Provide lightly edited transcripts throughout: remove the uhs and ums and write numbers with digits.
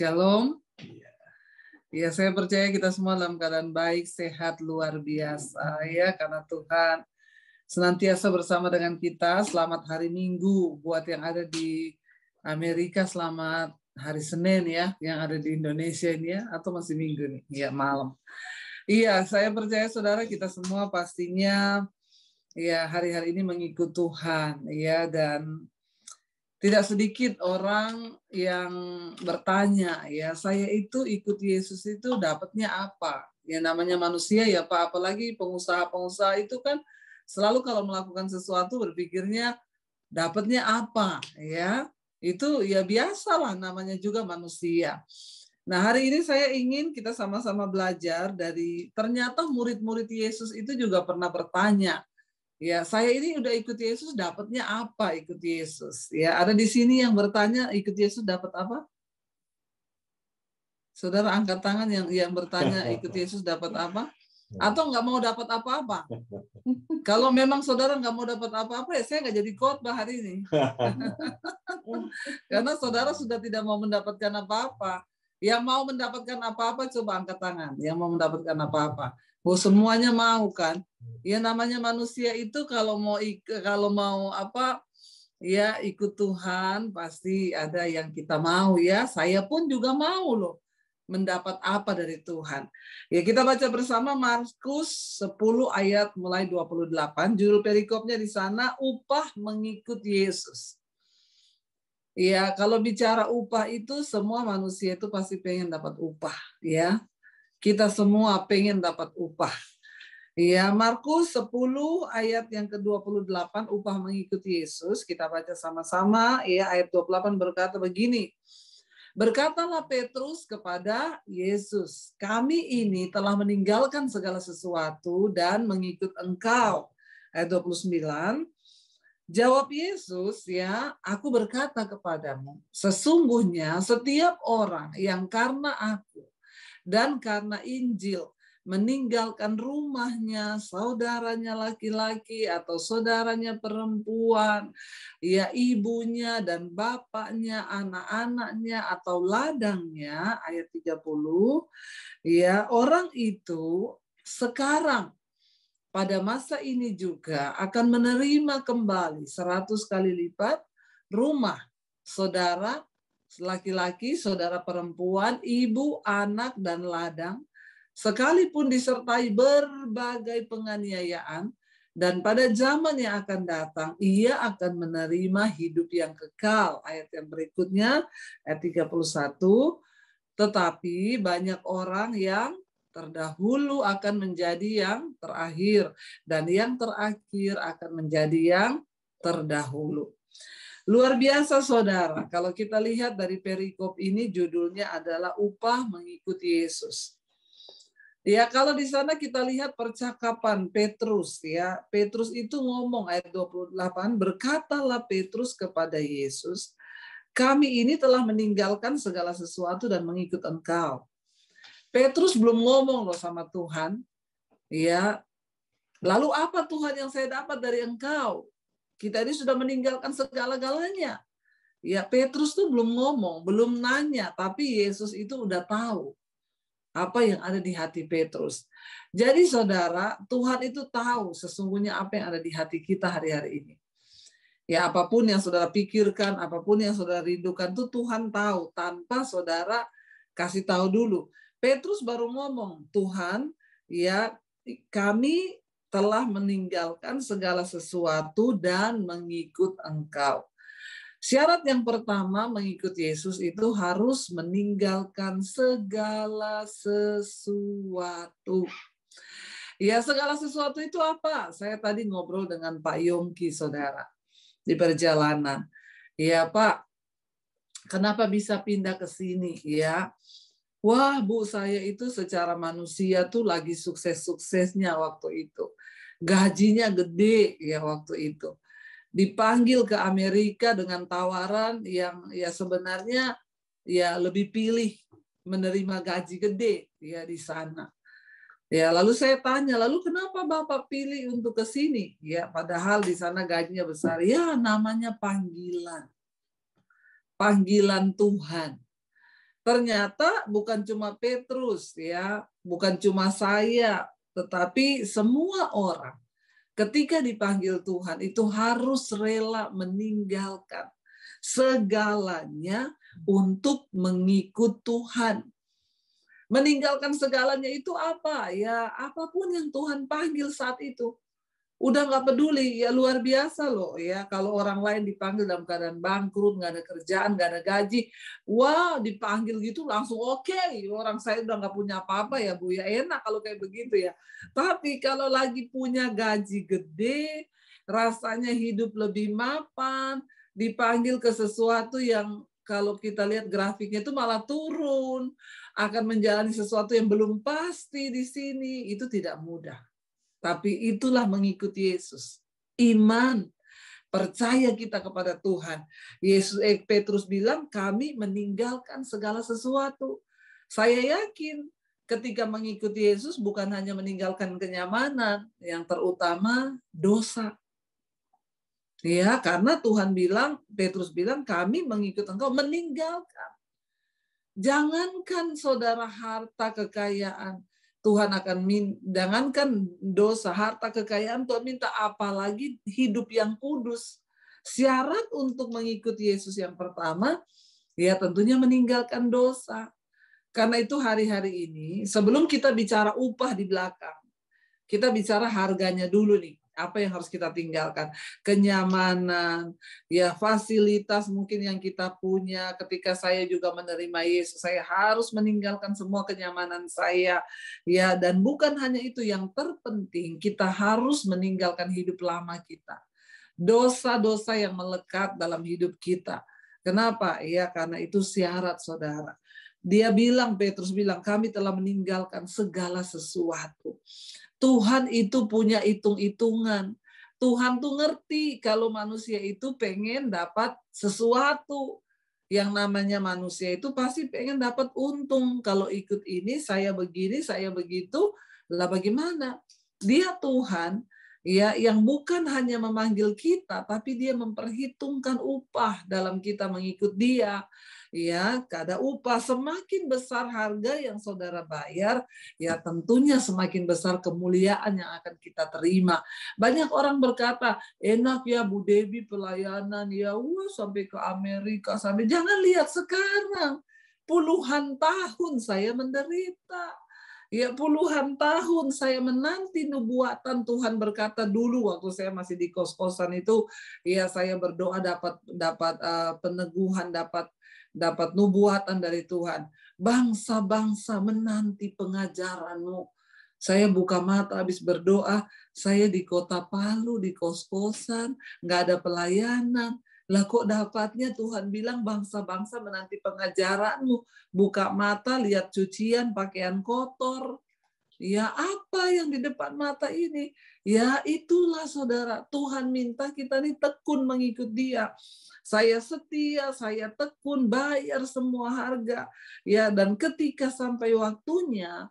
Shalom. Ya, saya percaya kita semua dalam keadaan baik, sehat, luar biasa ya, karena Tuhan senantiasa bersama dengan kita. Selamat hari Minggu buat yang ada di Amerika, selamat hari Senin ya, yang ada di Indonesia ini ya, atau masih Minggu nih, ya malam. Iya, saya percaya saudara kita semua pastinya ya hari-hari ini mengikut Tuhan ya, dan tidak sedikit orang yang bertanya, ya saya itu ikut Yesus itu dapatnya apa? Ya namanya manusia ya Pak, apalagi pengusaha-pengusaha itu kan selalu kalau melakukan sesuatu berpikirnya dapatnya apa? Ya itu ya biasalah, namanya juga manusia. Nah hari ini saya ingin kita sama-sama belajar dari ternyata murid-murid Yesus itu juga pernah bertanya. Ya, saya ini udah ikut Yesus, dapatnya apa ikut Yesus? Ya, ada di sini yang bertanya ikut Yesus dapat apa? Saudara angkat tangan yang bertanya ikut Yesus dapat apa? Atau nggak mau dapat apa-apa? Kalau memang saudara nggak mau dapat apa-apa, ya saya nggak jadi khotbah hari ini. Karena saudara sudah tidak mau mendapatkan apa-apa. Yang mau mendapatkan apa-apa coba angkat tangan. Yang mau mendapatkan apa-apa. Oh, semuanya mau kan? Ya namanya manusia itu kalau mau apa ya ikut Tuhan pasti ada yang kita mau ya. Saya pun juga mau loh mendapat apa dari Tuhan. Ya kita baca bersama Markus 10 ayat mulai 28. Judul perikopnya di sana upah mengikut Yesus. Ya, kalau bicara upah itu semua manusia itu pasti pengen dapat upah ya. Kita semua pengen dapat upah. Ya, Markus 10 ayat yang ke-28 upah mengikuti Yesus. Kita baca sama-sama ya, ayat 28 berkata begini. Berkatalah Petrus kepada Yesus, kami ini telah meninggalkan segala sesuatu dan mengikut Engkau. Ayat 29. Jawab Yesus, ya, aku berkata kepadamu, sesungguhnya setiap orang yang karena aku dan karena Injil meninggalkan rumahnya, saudaranya laki-laki atau saudaranya perempuan, ya ibunya dan bapaknya, anak-anaknya atau ladangnya, ayat 30, ya orang itu sekarang pada masa ini juga akan menerima kembali 100 kali lipat rumah, saudara laki-laki, saudara perempuan, ibu, anak, dan ladang, sekalipun disertai berbagai penganiayaan, dan pada zaman yang akan datang, ia akan menerima hidup yang kekal. Ayat yang berikutnya, ayat 31, tetapi banyak orang yang terdahulu akan menjadi yang terakhir, dan yang terakhir akan menjadi yang terdahulu. Luar biasa saudara, kalau kita lihat dari perikop ini judulnya adalah upah mengikuti Yesus. Ya kalau di sana kita lihat percakapan Petrus ya, Petrus itu ngomong ayat 28, berkatalah Petrus kepada Yesus, kami ini telah meninggalkan segala sesuatu dan mengikut Engkau. Petrus belum ngomong loh sama Tuhan, ya. Lalu apa Tuhan yang saya dapat dari Engkau? Kita ini sudah meninggalkan segala-galanya. Ya, Petrus tuh belum ngomong, belum nanya, tapi Yesus itu udah tahu apa yang ada di hati Petrus. Jadi saudara, Tuhan itu tahu sesungguhnya apa yang ada di hati kita hari-hari ini. Ya, apapun yang saudara pikirkan, apapun yang saudara rindukan, tuh Tuhan tahu tanpa saudara kasih tahu dulu. Petrus baru ngomong, Tuhan, ya kami telah meninggalkan segala sesuatu dan mengikut Engkau. Syarat yang pertama mengikut Yesus itu harus meninggalkan segala sesuatu. Ya, segala sesuatu itu apa? Saya tadi ngobrol dengan Pak Yongki, saudara, di perjalanan. Ya, Pak, kenapa bisa pindah ke sini? Ya, wah, Bu, saya itu secara manusia tuh lagi sukses-suksesnya waktu itu. Gajinya gede ya waktu itu. Dipanggil ke Amerika dengan tawaran yang ya sebenarnya ya lebih pilih menerima gaji gede ya di sana. Ya, lalu saya tanya, lalu kenapa Bapak pilih untuk ke sini? Ya, padahal di sana gajinya besar. Ya, namanya panggilan. Panggilan Tuhan. Ternyata bukan cuma Petrus ya, bukan cuma saya, tetapi semua orang ketika dipanggil Tuhan itu harus rela meninggalkan segalanya untuk mengikut Tuhan. Meninggalkan segalanya itu apa? Ya, apapun yang Tuhan panggil saat itu. Udah nggak peduli, ya luar biasa loh ya. Kalau orang lain dipanggil dalam keadaan bangkrut, nggak ada kerjaan, nggak ada gaji, wah dipanggil gitu langsung oke. Orang saya udah nggak punya apa-apa ya Bu, ya enak kalau kayak begitu ya. Tapi kalau lagi punya gaji gede, rasanya hidup lebih mapan, dipanggil ke sesuatu yang kalau kita lihat grafiknya itu malah turun, akan menjalani sesuatu yang belum pasti di sini, itu tidak mudah. Tapi itulah mengikuti Yesus. Iman, percaya kita kepada Tuhan. Petrus bilang, kami meninggalkan segala sesuatu. Saya yakin ketika mengikuti Yesus bukan hanya meninggalkan kenyamanan, yang terutama dosa. Ya, karena Tuhan bilang, Petrus bilang, kami mengikut engkau meninggalkan. Jangankan saudara harta kekayaan, Tuhan akan jangankan dosa, harta kekayaan, Tuhan minta apalagi hidup yang kudus. Syarat untuk mengikuti Yesus yang pertama, ya tentunya meninggalkan dosa. Karena itu hari-hari ini, sebelum kita bicara upah di belakang, kita bicara harganya dulu nih. Apa yang harus kita tinggalkan? Kenyamanan, ya fasilitas mungkin yang kita punya. Ketika saya juga menerima Yesus, saya harus meninggalkan semua kenyamanan saya. Ya, dan bukan hanya itu, yang terpenting kita harus meninggalkan hidup lama kita. Dosa-dosa yang melekat dalam hidup kita. Kenapa? Ya, karena itu syarat saudara. Dia bilang, Petrus bilang, kami telah meninggalkan segala sesuatu. Tuhan itu punya hitung-hitungan. Tuhan tuh ngerti kalau manusia itu pengen dapat sesuatu. Yang namanya manusia itu pasti pengen dapat untung. Kalau ikut ini, saya begini, saya begitu. Lah bagaimana? Dia Tuhan ya yang bukan hanya memanggil kita, tapi dia memperhitungkan upah dalam kita mengikut dia. Ya, kada upah, semakin besar harga yang saudara bayar, ya tentunya semakin besar kemuliaan yang akan kita terima. Banyak orang berkata, enak ya Bu Devi pelayanan, ya sampai ke Amerika, sampai jangan lihat sekarang. Puluhan tahun saya menderita. Ya puluhan tahun saya menanti nubuatan. Tuhan berkata dulu waktu saya masih di kos-kosan itu, ya saya berdoa dapat peneguhan, dapat nubuatan dari Tuhan. Bangsa-bangsa menanti pengajaranmu. Saya buka mata habis berdoa, saya di kota Palu, di kos-kosan, nggak ada pelayanan. Lah kok dapatnya Tuhan bilang bangsa-bangsa menanti pengajaranmu. Buka mata, lihat cucian, pakaian kotor. Ya apa yang di depan mata ini? Ya itulah saudara, Tuhan minta kita nih tekun mengikut dia. Saya setia, saya tekun, bayar semua harga. Ya, dan ketika sampai waktunya,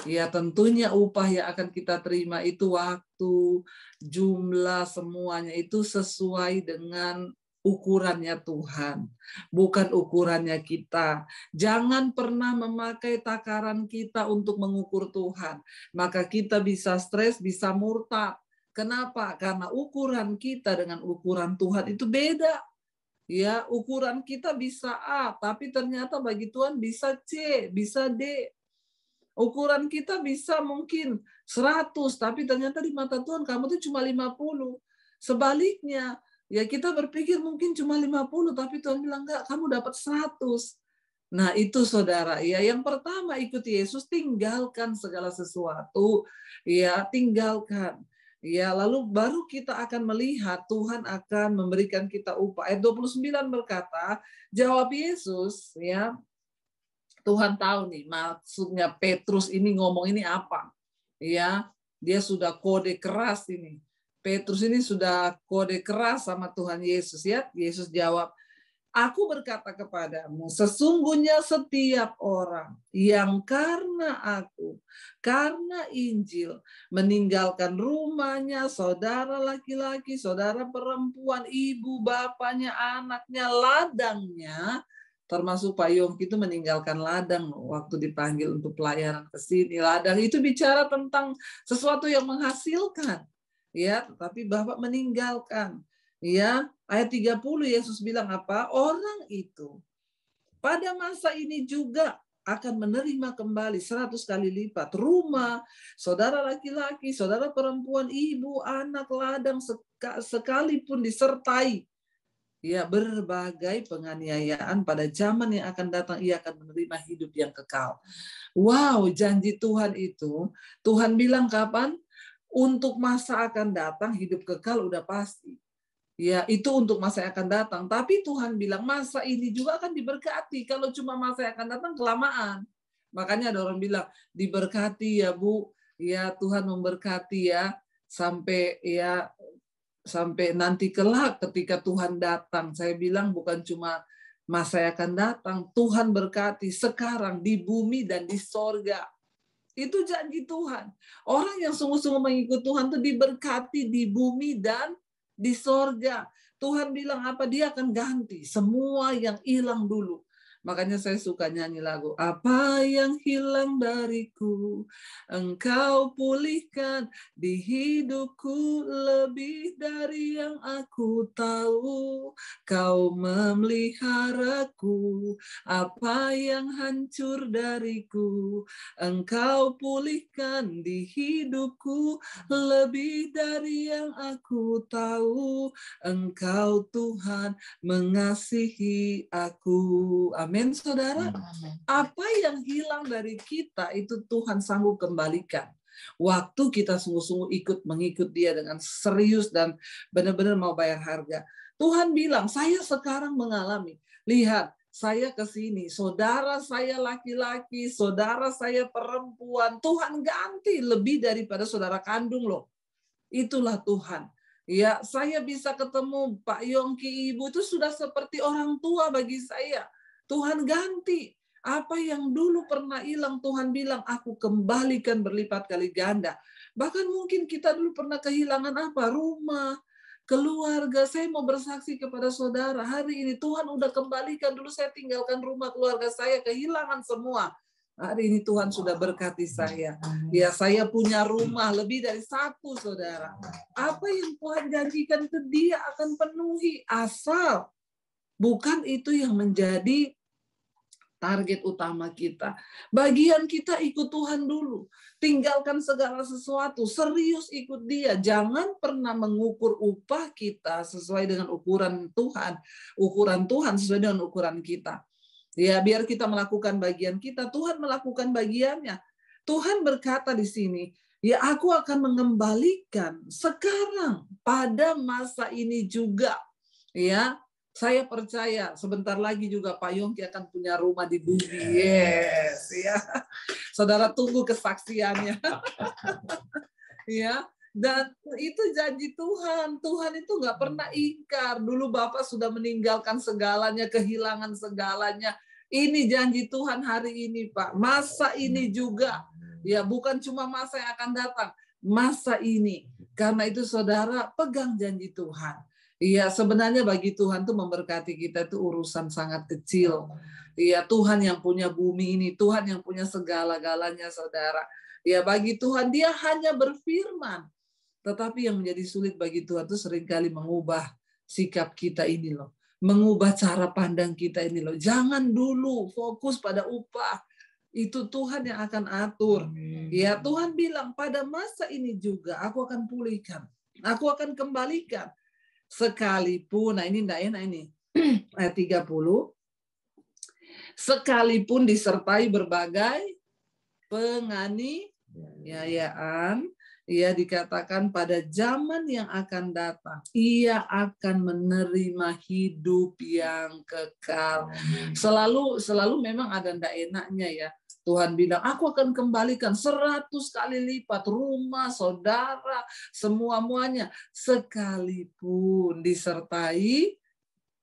ya tentunya upah yang akan kita terima itu waktu, jumlah, semuanya itu sesuai dengan ukurannya Tuhan, bukan ukurannya kita. Jangan pernah memakai takaran kita untuk mengukur Tuhan. Maka kita bisa stres, bisa murtad. Kenapa? Karena ukuran kita dengan ukuran Tuhan itu beda. Ya, ukuran kita bisa A, tapi ternyata bagi Tuhan bisa C, bisa D. Ukuran kita bisa mungkin 100, tapi ternyata di mata Tuhan kamu tuh cuma 50. Sebaliknya, ya kita berpikir mungkin cuma 50, tapi Tuhan bilang enggak, kamu dapat 100. Nah itu saudara, ya yang pertama ikuti Yesus, tinggalkan segala sesuatu, ya tinggalkan. Ya, lalu baru kita akan melihat Tuhan akan memberikan kita upah. Ayat 29 berkata, jawab Yesus, ya, Tuhan tahu nih maksudnya Petrus ini ngomong ini apa. Ya, dia sudah kode keras ini. Petrus ini sudah kode keras sama Tuhan Yesus ya. Yesus jawab, aku berkata kepadamu, sesungguhnya setiap orang yang karena aku, karena Injil, meninggalkan rumahnya, saudara laki-laki, saudara perempuan, ibu, bapaknya, anaknya, ladangnya, Termasuk Pak Yongki itu meninggalkan ladang waktu dipanggil untuk pelayanan ke sini. Ladang itu bicara tentang sesuatu yang menghasilkan. Ya, tapi Bapak meninggalkan. Ya, ayat 30 Yesus bilang apa? Orang itu pada masa ini juga akan menerima kembali 100 kali lipat rumah, saudara laki-laki, saudara perempuan, ibu, anak, ladang, sekalipun disertai ya berbagai penganiayaan pada zaman yang akan datang, ia akan menerima hidup yang kekal. Wow, janji Tuhan itu, Tuhan bilang kapan? Untuk masa akan datang hidup kekal udah pasti. Ya, itu untuk masa yang akan datang. Tapi Tuhan bilang masa ini juga akan diberkati. Kalau cuma masa yang akan datang kelamaan. Makanya ada orang bilang diberkati ya Bu, ya Tuhan memberkati ya sampai nanti kelak ketika Tuhan datang. Saya bilang bukan cuma masa yang akan datang, Tuhan berkati sekarang di bumi dan di sorga. Itu janji Tuhan. Orang yang sungguh-sungguh mengikut Tuhan itu diberkati di bumi dan di sorga. Tuhan bilang apa? Dia akan ganti semua yang hilang dulu. Makanya saya suka nyanyi lagu, apa yang hilang dariku, Engkau pulihkan di hidupku lebih dari yang aku tahu. Kau memeliharaku, apa yang hancur dariku, Engkau pulihkan di hidupku lebih dari yang aku tahu. Engkau Tuhan mengasihi aku. Amin, saudara. Apa yang hilang dari kita itu Tuhan sanggup kembalikan. Waktu kita sungguh-sungguh mengikut Dia dengan serius dan benar-benar mau bayar harga. Tuhan bilang, saya sekarang mengalami. Lihat, saya ke sini, saudara saya laki-laki, saudara saya perempuan, Tuhan ganti lebih daripada saudara kandung loh. Itulah Tuhan. Ya, saya bisa ketemu Pak Yongki, Ibu itu sudah seperti orang tua bagi saya. Tuhan ganti. Apa yang dulu pernah hilang, Tuhan bilang, aku kembalikan berlipat kali ganda. Bahkan mungkin kita dulu pernah kehilangan apa? Rumah, keluarga. Saya mau bersaksi kepada saudara, hari ini Tuhan udah kembalikan. Dulu saya tinggalkan rumah keluarga saya, kehilangan semua. Hari ini Tuhan sudah berkati saya. Ya, saya punya rumah lebih dari satu, saudara. Apa yang Tuhan janjikan itu Dia akan penuhi. Asal bukan itu yang menjadi target utama kita. Bagian kita ikut Tuhan dulu. Tinggalkan segala sesuatu. Serius ikut Dia. Jangan pernah mengukur upah kita sesuai dengan ukuran Tuhan. Ukuran Tuhan sesuai dengan ukuran kita. Ya, biar kita melakukan bagian kita, Tuhan melakukan bagiannya. Tuhan berkata di sini, ya aku akan mengembalikan sekarang pada masa ini juga. Ya, saya percaya sebentar lagi juga Pak Yongki akan punya rumah di bumi. Yes, ya. Saudara tunggu kesaksiannya. Ya, dan itu janji Tuhan. Tuhan itu nggak pernah ingkar. Dulu Bapak sudah meninggalkan segalanya, kehilangan segalanya. Ini janji Tuhan hari ini, Pak. Masa ini juga. Ya, bukan cuma masa yang akan datang. Masa ini. Karena itu saudara pegang janji Tuhan. Iya, sebenarnya bagi Tuhan tuh memberkati kita itu urusan sangat kecil. Iya, Tuhan yang punya bumi ini, Tuhan yang punya segala-galanya, saudara. Ya, bagi Tuhan Dia hanya berfirman. Tetapi yang menjadi sulit bagi Tuhan itu seringkali mengubah sikap kita ini loh. Mengubah cara pandang kita ini loh. Jangan dulu fokus pada upah. Itu Tuhan yang akan atur. Ya, Tuhan bilang pada masa ini juga aku akan pulihkan. Aku akan kembalikan. Sekalipun, nah ini enggak enak ini. Ayat 30. Sekalipun disertai berbagai penganiayaan, ia dikatakan pada zaman yang akan datang, ia akan menerima hidup yang kekal. Selalu memang ada enggak enaknya ya. Tuhan bilang, aku akan kembalikan 100 kali lipat rumah, saudara, semuanya. Sekalipun disertai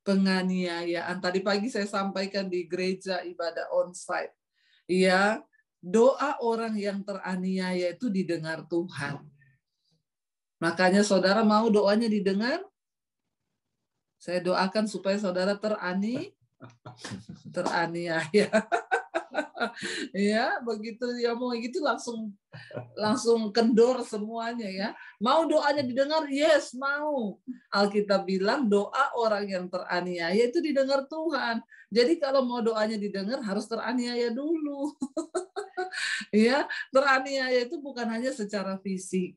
penganiayaan. Tadi pagi saya sampaikan di gereja ibadah onsite. Ya, doa orang yang teraniaya itu didengar Tuhan. Makanya saudara mau doanya didengar? Saya doakan supaya saudara teraniaya. Teraniaya. Ya, begitu dia mau gitu langsung kendor semuanya ya. Mau doanya didengar? Yes, mau. Alkitab bilang doa orang yang teraniaya itu didengar Tuhan. Jadi kalau mau doanya didengar harus teraniaya dulu. Ya, teraniaya itu bukan hanya secara fisik.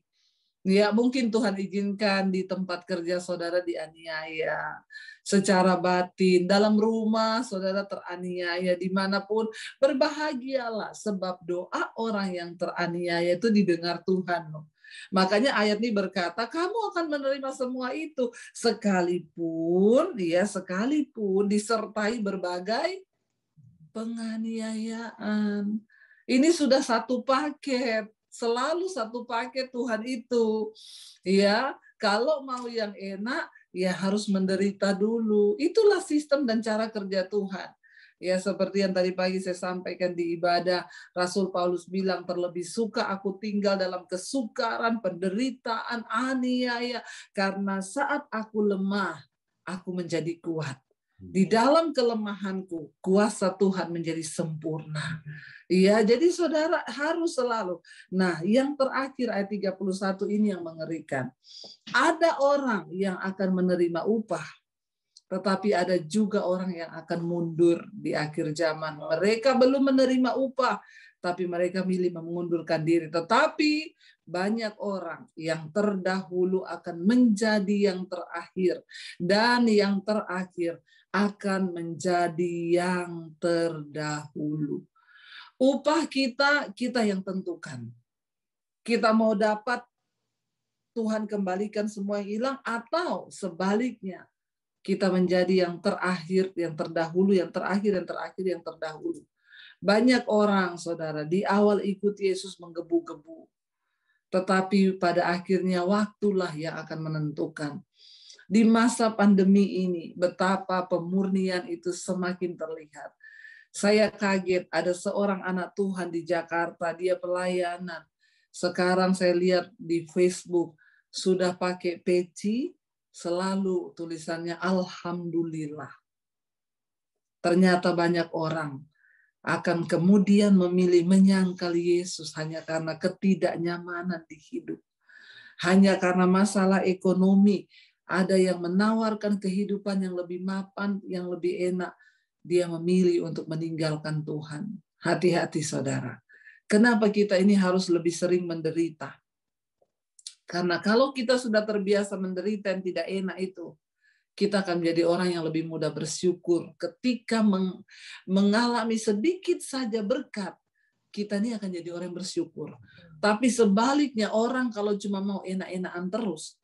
Ya, mungkin Tuhan izinkan di tempat kerja saudara dianiaya. Secara batin, dalam rumah saudara teraniaya, dimanapun, berbahagialah. Sebab doa orang yang teraniaya itu didengar Tuhan. Makanya ayat ini berkata, kamu akan menerima semua itu. Sekalipun disertai berbagai penganiayaan. Ini sudah satu paket. Selalu satu paket Tuhan itu. Ya, kalau mau yang enak, ya harus menderita dulu. Itulah sistem dan cara kerja Tuhan. Ya, seperti yang tadi pagi saya sampaikan di ibadah, Rasul Paulus bilang, terlebih suka aku tinggal dalam kesukaran, penderitaan, aniaya, karena saat aku lemah, aku menjadi kuat. Di dalam kelemahanku, kuasa Tuhan menjadi sempurna. Iya, jadi saudara harus selalu. Nah, yang terakhir ayat 31 ini yang mengerikan. Ada orang yang akan menerima upah, tetapi ada juga orang yang akan mundur di akhir zaman. Mereka belum menerima upah, tapi mereka milih mengundurkan diri. Tetapi banyak orang yang terdahulu akan menjadi yang terakhir, dan yang terakhir akan menjadi yang terdahulu. Upah kita yang tentukan. Kita mau dapat Tuhan kembalikan semua yang hilang, atau sebaliknya kita menjadi yang terakhir, yang terdahulu, yang terakhir, yang terakhir, yang terdahulu. Banyak orang, saudara, di awal ikut Yesus menggebu-gebu. Tetapi pada akhirnya waktulah yang akan menentukan. Di masa pandemi ini, betapa pemurnian itu semakin terlihat. Saya kaget, ada seorang anak Tuhan di Jakarta, dia pelayanan. Sekarang saya lihat di Facebook, sudah pakai peci, selalu tulisannya Alhamdulillah. Ternyata banyak orang akan kemudian memilih menyangkal Yesus hanya karena ketidaknyamanan di hidup. Hanya karena masalah ekonomi, ada yang menawarkan kehidupan yang lebih mapan, yang lebih enak. Dia memilih untuk meninggalkan Tuhan. Hati-hati saudara. Kenapa kita ini harus lebih sering menderita? Karena kalau kita sudah terbiasa menderita yang tidak enak itu, kita akan menjadi orang yang lebih mudah bersyukur. Ketika mengalami sedikit saja berkat, kita ini akan jadi orang yang bersyukur. Tapi sebaliknya, orang kalau cuma mau enak-enakan terus,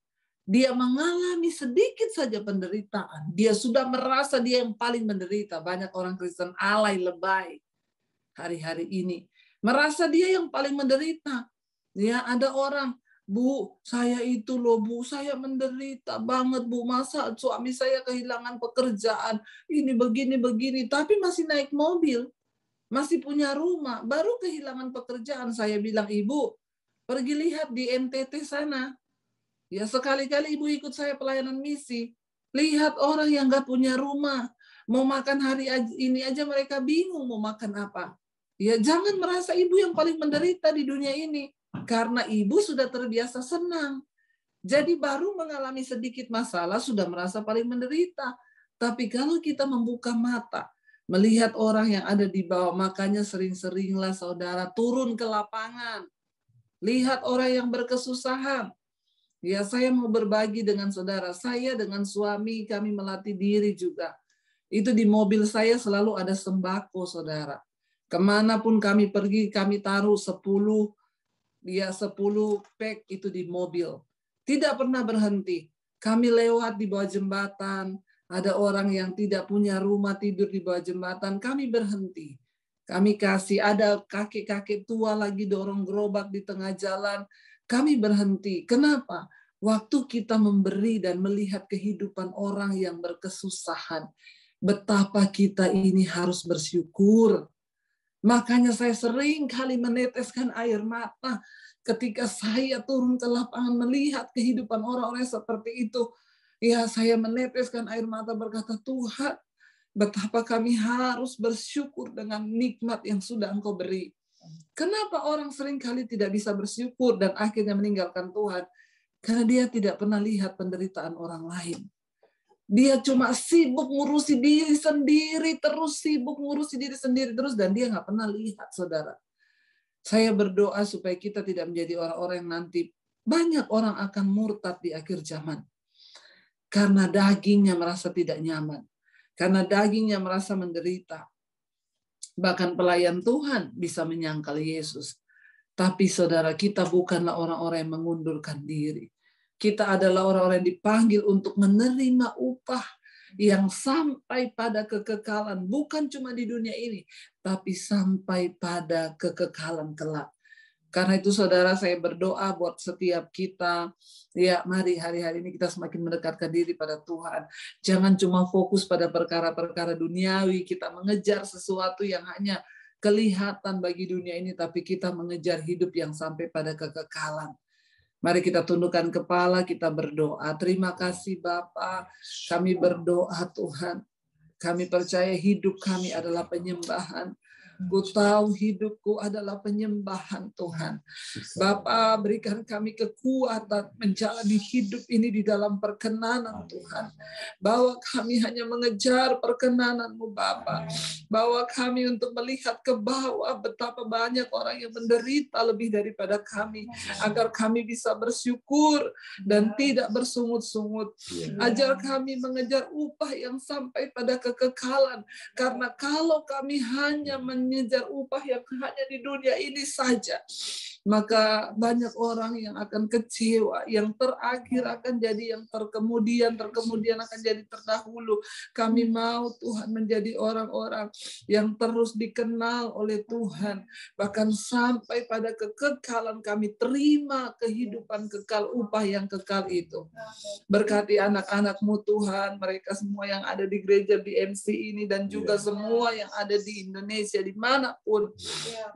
dia mengalami sedikit saja penderitaan, dia sudah merasa dia yang paling menderita. Banyak orang Kristen alay, lebay hari-hari ini, merasa dia yang paling menderita. Ya, ada orang, Bu, saya itu loh Bu, saya menderita banget Bu, masa suami saya kehilangan pekerjaan, ini begini-begini, tapi masih naik mobil, masih punya rumah, baru kehilangan pekerjaan. Saya bilang, Ibu, pergi lihat di NTT sana. Ya, sekali-kali Ibu ikut saya pelayanan misi. Lihat orang yang nggak punya rumah. Mau makan hari ini aja mereka bingung mau makan apa. Ya, jangan merasa Ibu yang paling menderita di dunia ini. Karena Ibu sudah terbiasa senang. Jadi baru mengalami sedikit masalah sudah merasa paling menderita. Tapi kalau kita membuka mata, melihat orang yang ada di bawah, makanya sering-seringlah saudara turun ke lapangan. Lihat orang yang berkesusahan. Ya, saya mau berbagi dengan saudara. Saya dengan suami, kami melatih diri juga. Itu di mobil saya selalu ada sembako, saudara. Kemanapun kami pergi, kami taruh 10 pack itu di mobil. Tidak pernah berhenti. Kami lewat di bawah jembatan, ada orang yang tidak punya rumah tidur di bawah jembatan, kami berhenti. Kami kasih, ada kakek-kakek tua lagi dorong gerobak di tengah jalan, kami berhenti. Kenapa? Waktu kita memberi dan melihat kehidupan orang yang berkesusahan, betapa kita ini harus bersyukur. Makanya saya sering kali meneteskan air mata ketika saya turun ke lapangan melihat kehidupan orang-orang seperti itu. Ya, saya meneteskan air mata berkata, Tuhan, Betapa kami harus bersyukur dengan nikmat yang sudah Engkau beri. Kenapa orang seringkali tidak bisa bersyukur dan akhirnya meninggalkan Tuhan? Karena dia tidak pernah lihat penderitaan orang lain. Dia cuma sibuk ngurusi diri sendiri terus, dan dia nggak pernah lihat, saudara. Saya berdoa supaya kita tidak menjadi orang-orang yang nanti banyak orang akan murtad di akhir zaman. Karena dagingnya merasa tidak nyaman. Karena dagingnya merasa menderita. Bahkan pelayan Tuhan bisa menyangkal Yesus. Tapi saudara, kita bukanlah orang-orang yang mengundurkan diri. Kita adalah orang-orang yang dipanggil untuk menerima upah yang sampai pada kekekalan. Bukan cuma di dunia ini, tapi sampai pada kekekalan kelak. Karena itu saudara, saya berdoa buat setiap kita. Ya, mari hari-hari ini kita semakin mendekatkan diri pada Tuhan. Jangan cuma fokus pada perkara-perkara duniawi. Kita mengejar sesuatu yang hanya kelihatan bagi dunia ini, tapi kita mengejar hidup yang sampai pada kekekalan. Mari kita tundukkan kepala, kita berdoa. Terima kasih Bapa, kami berdoa Tuhan. Kami percaya hidup kami adalah penyembahan. Ku tahu hidupku adalah penyembahan Tuhan. Bapa, berikan kami kekuatan menjalani hidup ini di dalam perkenanan Tuhan. Bahwa kami hanya mengejar perkenanan-Mu Bapa. Bahwa kami untuk melihat ke bawah betapa banyak orang yang menderita lebih daripada kami. Agar kami bisa bersyukur dan tidak bersungut-sungut. Ajar kami mengejar upah yang sampai pada kekekalan. Karena kalau kami hanya mengejar upah yang hanya di dunia ini saja, maka banyak orang yang akan kecewa, yang terakhir akan jadi yang terkemudian akan jadi terdahulu. Kami mau Tuhan menjadi orang-orang yang terus dikenal oleh Tuhan, bahkan sampai pada kekekalan kami terima kehidupan kekal, upah yang kekal itu. Berkati anak-anak-Mu Tuhan, mereka semua yang ada di gereja BMC ini dan juga semua yang ada di Indonesia dimanapun,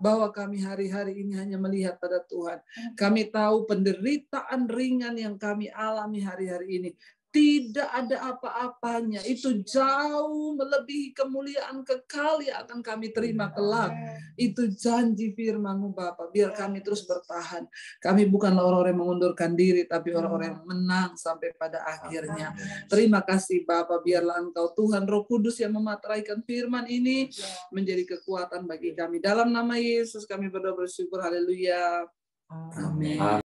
bahwa kami hari-hari ini hanya melihat pada Tuhan. Kami tahu penderitaan ringan yang kami alami hari-hari ini tidak ada apa-apanya. Itu jauh melebihi kemuliaan kekal yang akan kami terima kelak. Itu janji firman-Mu Bapa. Biar kami terus bertahan. Kami bukanlah orang-orang yang mengundurkan diri, tapi orang-orang yang menang sampai pada akhirnya. Terima kasih Bapa. Biarlah Engkau Tuhan Roh Kudus yang memateraikan firman ini menjadi kekuatan bagi kami. Dalam nama Yesus kami berdoa bersyukur. Haleluya. Amin.